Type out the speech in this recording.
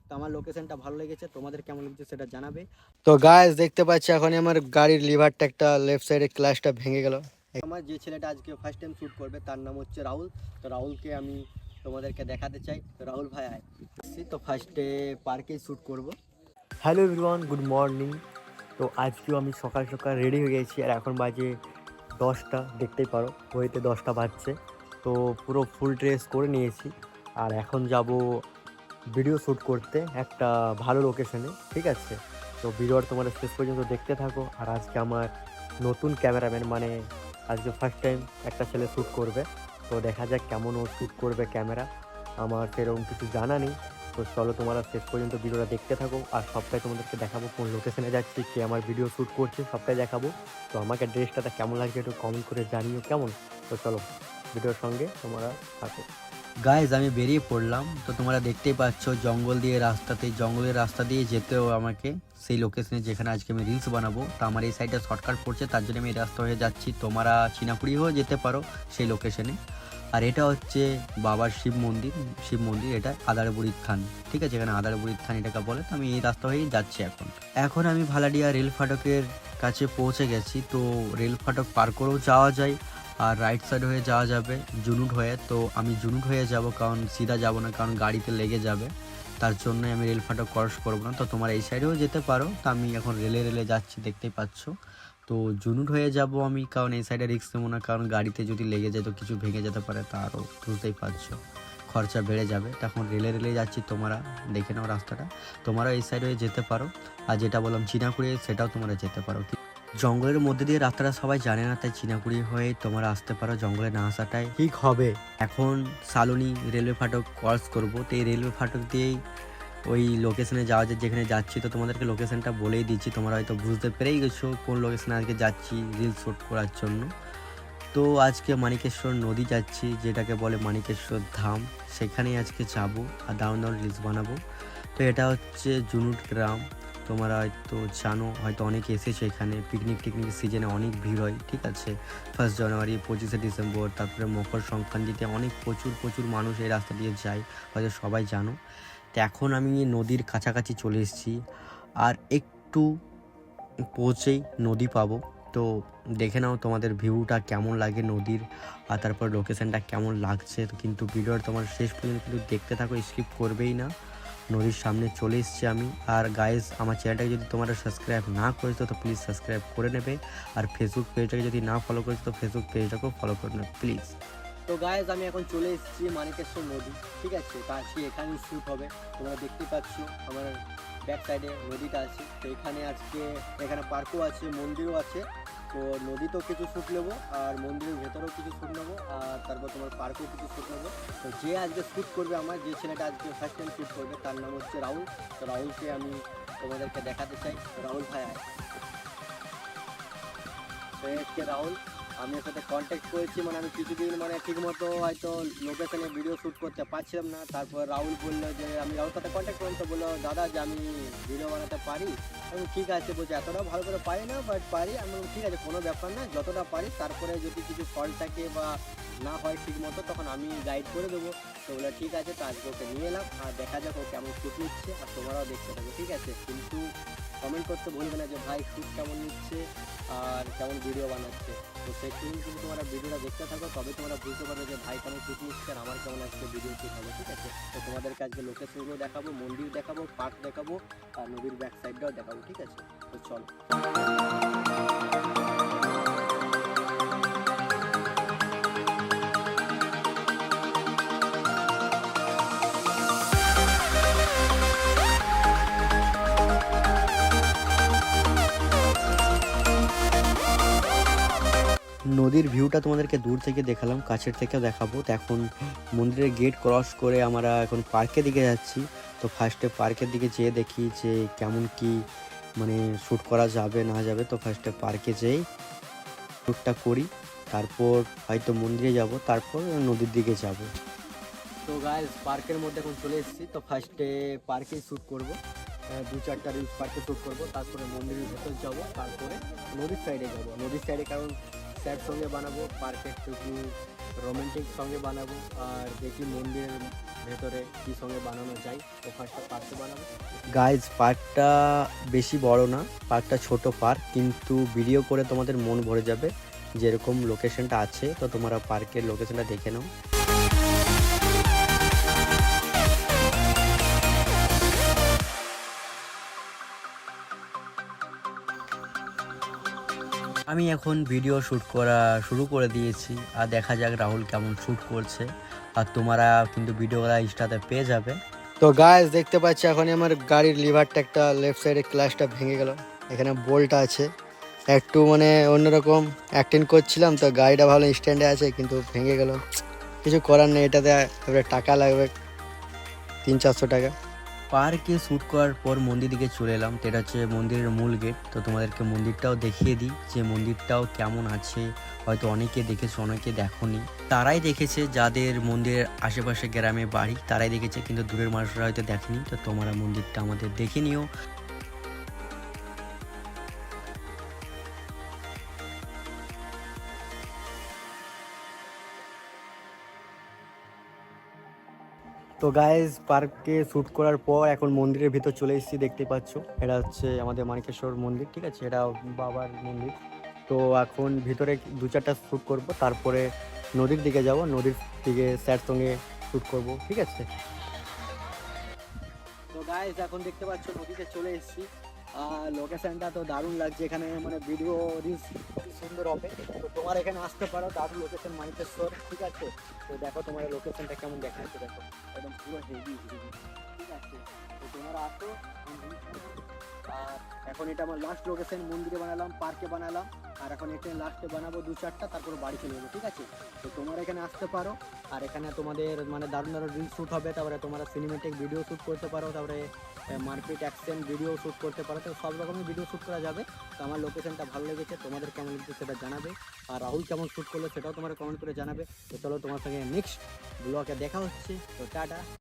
তো আমার লোকেশনটা ভালো লেগেছে, তোমাদের কেমন লেগেছে সেটা জানাবে। তো গাইস দেখতে পাচ্ছি এখন আমার গাড়ির লিভারটা একটা লেফট সাইডে ক্লাচটা ভেঙে গেল। আমার যে ছেলেটা আজকে ফার্স্ট টাইম শ্যুট করবে তার নাম হচ্ছে রাহুল। তো রাহুলকে আমি তোমাদেরকে দেখাতে চাই। তো রাহুল ভাই আয়। তো ফার্স্টে পার্কেই শ্যুট করব। Hello everyone, good morning. তো আজকেও আমি সকাল সকাল রেডি হয়ে গেছি আর এখন বাজে 10টা, দেখতেই পারো ঘড়িতে 10টা বাজছে। তো পুরো ফুল ড্রেস করে নিয়েছি আর এখন যাব ভিডিও শ্যুট করতে একটা ভালো লোকেশনে, ঠিক আছে? তো ভিডিওর তোমরা শেষ পর্যন্ত দেখতে থাকো। আর আজকে আমার নতুন ক্যামেরাম্যান, মানে আজকে ফার্স্ট টাইম একটা ছেলে শ্যুট করবে। তো দেখা যাক কেমন ও শ্যুট করবে ক্যামেরা, আমার সেরকম কিছু জানা নেই। তো চলো তোমরা শেষ পর্যন্ত ভিডিওটা দেখতে থাকো আর সবটাই তোমাদেরকে দেখাবো, কোন লোকেশনে যাচ্ছি, কে আমার ভিডিও শ্যুট করছে সবটাই দেখাবো। তো আমাকে ড্রেসটা কেমন লাগছে একটু কমেন্ট করে জানিও কেমন। তো চলো ভিডিওর সঙ্গে তোমরা থাকো। গাইজ আমি বেরিয়ে পড়লাম। তো তোমরা দেখতেই পাচ্ছ জঙ্গলের রাস্তা দিয়ে যেতেও আমাকে সেই লোকেশনে যেখানে আজকে আমি রিলস বানাবো। তো আমার এই সাইডে শর্টকাট পড়ছে, তার জন্য আমি এই রাস্তা হয়ে যাচ্ছি। তোমরা চিনাকুড়ি হয়েও যেতে পারো সেই লোকেশনে। আর এটা হচ্ছে বাবার শিব মন্দির, এটা আদারবুড়ির থান, ঠিক আছে? এখানে আদারবুড়ির থান এটাকে বলে। তো আমি এই রাস্তা হয়েই যাচ্ছি এখন আমি ভালাডিয়া রেল ফাটকের কাছে পৌঁছে গেছি। তো রেল ফাটক পার করেও যাওয়া যায় আর রাইট সাইড হয়ে যাওয়া যাবে জুনুট হয়ে। তো আমি জুনুট হয়ে যাব, কারণ সিধা যাব না, কারণ গাড়িতে লেগে যাবে। তার জন্যই আমি রেল ফাটক ক্রস করবো না। তো তোমরা এই সাইডেও যেতে পারো। তো আমি এখন রেলে যাচ্ছি, দেখতেই পাচ্ছ। তো জুনুট হয়ে যাব আমি, কারণ এই সাইডে রিস্ক নেবো না, কারণ গাড়িতে যদি লেগে যায় তো কিছু ভেঙে যেতে পারে, তা আরও বুঝতেই পারছো খরচা বেড়ে যাবে। তখন রেলে যাচ্ছি, তোমরা দেখে নাও রাস্তাটা। তোমরা এই সাইডে যেতে পারো। আর যেটা বললাম চিনাকুড়ি, সেটাও তোমরা যেতে পারো। জঙ্গলের মধ্যে দিয়ে রাস্তাটা সবাই জানে না, তাই চিনাকুড়ি হয়ে তোমরা আসতে পারো, জঙ্গলে না আসাটাই ঠিক হবে। এখন সালুনি রেলওয়ে ফাটক ক্রস করব। তো এই রেলওয়ে ফাটক দিয়েই ওই লোকেশনে যাওয়া যায় যেখানে যাচ্ছি। তো তোমাদেরকে লোকেশনটা বলেই দিচ্ছি, তোমরা হয়তো বুঝতে পেরেই গেছো কোন লোকেশনে আজকে যাচ্ছি রিল শ্যুট করার জন্য। তো আজকে মানিকেশ্বর নদী যাচ্ছি, যেটাকে বলে মানিকেশ্বর ধাম, সেখানেই আজকে যাবো আর দারুণ রিলস বানাবো। তো এটা হচ্ছে জুনুট গ্রাম, তোমরা হয়তো জানো, হয়তো অনেকে এসেছে এখানে। পিকনিক সিজনে অনেক ভিড় হয়, ঠিক আছে? 1 জানুয়ারি, 25শে ডিসেম্বর, তারপরে মকর সংক্রান্তিতে অনেক প্রচুর মানুষ এই রাস্তা দিয়ে যায়, হয়তো সবাই জানো। তো এখন আমি নদীর কাছাকাছি চলে এসেছি আর একটু পৌঁছেই নদী পাবো। তো দেখে নাও তোমাদের ভিউটা কেমন লাগে নদীর, আর তারপর লোকেশনটা কেমন লাগছে। কিন্তু ভিডিওর তোমার শেষ পর্যন্ত কিন্তু দেখতে থাকো, স্কিপ করবেই না। নদীর সামনে চলে এসেছি আমি। আর গাইজ আমার চ্যানেলটাকে যদি তোমরা সাবস্ক্রাইব না করেছো তো প্লিজ সাবস্ক্রাইব করে নেবে। আর ফেসবুক পেজটাকে যদি না ফলো করেছো তো ফেসবুক পেজটাকেও ফলো করে নেবে প্লিজ। তো গাইজ আমি এখন চলে এসেছি মানিকেশ্বর নদী, ঠিক আছে? তো আজকে এখানেই শ্যুট হবে। তোমরা দেখতে পাচ্ছ আমার ব্যাক সাইডে নদীটা আছে। তো এখানে পার্কও আছে, মন্দিরও আছে। তো নদীতেও কিছু শ্যুট নেবো আর মন্দিরের ভেতরেও কিছু শ্যুট নেবো আর তারপর তোমার পার্কেও কিছু শ্যুট নেবো। তো যে আজকে শ্যুট করবে, যে ছেলেটা আজকে ফার্স্ট টাইম শ্যুট করবে তার নাম হচ্ছে রাহুল। তো রাহুলকে আমি তোমাদেরকে দেখাতে চাই। রাহুল ভাই আয়। সে রাহুল, আমি ওর সাথে কন্ট্যাক্ট করেছি, আমি কিছুদিন ঠিকমতো হয়তো লোকেশনে ভিডিও শ্যুট করতে পারছিলাম না। তারপর রাহুল বললো যে, আমি রাহুল সাথে কন্ট্যাক্ট করলাম, তো বললো দাদা যে আমি ভিডিও বানাতে পারি। আমি ঠিক আছে, বলছি এতটাও ভালো করে পারি না, বাট পারি। আমি ঠিক আছে, কোনো ব্যাপার না, যতটা পারি। তারপরে যদি কিছু ফল্ট থাকে বা না হয় ঠিক মতো তখন আমি গাইড করে দেবো। তো বলে ঠিক আছে। তো আজকে ওকে নিয়ে এলাম আর দেখা যাক ও কেমন শ্যুট নিচ্ছে, আর তোমরাও দেখতে থাকো, ঠিক আছে? কিন্তু কমেন্ট করতে ভুলবে না যে ভাই শ্যুট কেমন নিচ্ছে আর কেমন ভিডিও বানাচ্ছে। তো সেক্ষেত্রে কিন্তু তোমরা ভিডিওটা দেখতে থাকো, তবে তোমরা বুঝতে পারবে যে ভাই কেমন শ্যুট নিচ্ছে আর আমার কেমন আজকে ভিডিও শ্যুট হবে, ঠিক আছে? তো তোমাদেরকে আজকে লোকেশনগুলো দেখাবো, মন্দির দেখাবো, পার্ক দেখাবো আর নদীর ব্যাক সাইডটাও দেখাবো, ঠিক আছে? তো চলো। নদীর ভিউটা তোমাদেরকে দূর থেকে দেখালাম, কাছের থেকেও দেখাবো। তো এখন মন্দিরের গেট ক্রস করে আমরা এখন পার্কের দিকে যাচ্ছি। তো ফার্স্টে পার্কের দিকে যেয়ে দেখি যে কেমন কি শ্যুট করা যাবে না যাবে। তো ফার্স্টে পার্কে যেয়ে শ্যুটটা করি, তারপর হয়তো মন্দিরে যাব, তারপর নদীর দিকে যাব। তো গাইস পার্কের মধ্যে এখন চলে এসেছি। তো ফার্স্টে পার্কেই শ্যুট করবো, 2-4টা রিলস পার্কে শ্যুট করবো, তারপরে মন্দিরের ভেতর যাবো, তারপরে নদীর সাইডে যাবো। নদীর সাইডে কারণ স্যাড সঙ্গে বানাবো, পার্কে একটু রোমান্টিক সঙ্গে বানাবো। আর দেখি মন্দিরের ভেতরে কি সঙ্গে বানানো যায়। তো ফার্স্টটা পার্কে বানাবো গাইজ। পার্কটা বেশি বড় না, পার্কটা ছোট পার্ক, কিন্তু ভিডিও করে তোমাদের মন ভরে যাবে যেরকম লোকেশনটা আছে। তো তোমরা পার্কের লোকেশনটা দেখে নাও। আমি এখন ভিডিও শ্যুট করা শুরু করে দিয়েছি, আর দেখা যাক রাহুল কেমন শ্যুট করছে। আর তোমরা কিন্তু ভিডিওগুলো ইনস্টাতে পেয়ে যাবে। তো গাইস দেখতে পাচ্ছি এখন আমার গাড়ির লিভারটা একটা লেফট সাইডে ক্লাচটা ভেঙে গেল। এখানে বোল্টটা আছে, একটু মানে অন্যরকম অ্যাক্টিং করছিলাম, তো গাড়িটা ভালো স্ট্যান্ডে আছে কিন্তু ভেঙে গেল। কিছু করার নেই, এটাতে এবারে টাকা লাগবে 300-400 টাকা। পার্কে শ্যুট করার পর মন্দির দিকে চলে এলাম। তো এটা হচ্ছে মন্দিরের মূল গেট। তো তোমাদেরকে মন্দিরটাও দেখিয়ে দিই যে মন্দিরটাও কেমন আছে। হয়তো অনেকে দেখেছো, অনেকে দেখোনি। তারাই দেখেছে যাদের মন্দিরের আশেপাশে গ্রামে বাড়ি, তারাই দেখেছে, কিন্তু দূরের মানুষরা হয়তো দেখেনি। তো তোমরা মন্দিরটা আমাদের দেখে নিও। তো গাইজ পার্কে শ্যুট করার পর এখন মন্দিরের ভিতর চলে এসেছি, দেখতে পাচ্ছ। এটা হচ্ছে আমাদের মানিকেশ্বর মন্দির, ঠিক আছে, এটা বাবার মন্দির। তো এখন ভিতরে 2-4টা শ্যুট করব, তারপরে নদীর দিকে যাব, নদীর দিকে স্যার সঙ্গে শ্যুট করব, ঠিক আছে। তো গাইজ এখন দেখতে পাচ্ছ নদীতে চলে এসেছি। লোকেশনটা তো দারুণ লাগছে, এখানে মানে ভিডিও রিলস সুন্দর হবে। তো তোমার এখানে আসতে পারো, দারুণ লোকেশন মানিকেশ্বর, ঠিক আছে। তো দেখো তোমার লোকেশনটা কেমন দেখাচ্ছে, দেখো একদম পুরো হেভি, ঠিক আছে। তো তোমরা আসো। আর এখন এটা আমার লাস্ট লোকেশন, মন্দিরে বানালাম, পার্কে বানালাম, আর এখন এখানে লাস্টে বানাবো 2-4টা, তারপর বাড়ি চলে যাবো, ঠিক আছে। তো তোমরা এখানে আসতে পারো, আর এখানে তোমাদের মানে দারুণ দারুণ রিলস শ্যুট হবে, তারপরে তোমরা সিনেমেটিক ভিডিও শ্যুট করতে পারো, তারপরে মার্কেট অ্যাকশন ভিডিও শ্যুট করতে পারো। তো সব রকমের ভিডিও শ্যুট করা যাবে। তো আমার লোকেশনটা ভালো লেগেছে, তোমাদের কেমন লেগেছে সেটা জানাবে। আর রাহুল কেমন শ্যুট করলো সেটাও তোমরা কমেন্ট করে জানাবে। তো চলো তোমার সঙ্গে নেক্সট ব্লগে দেখা হচ্ছে। তো টাটা।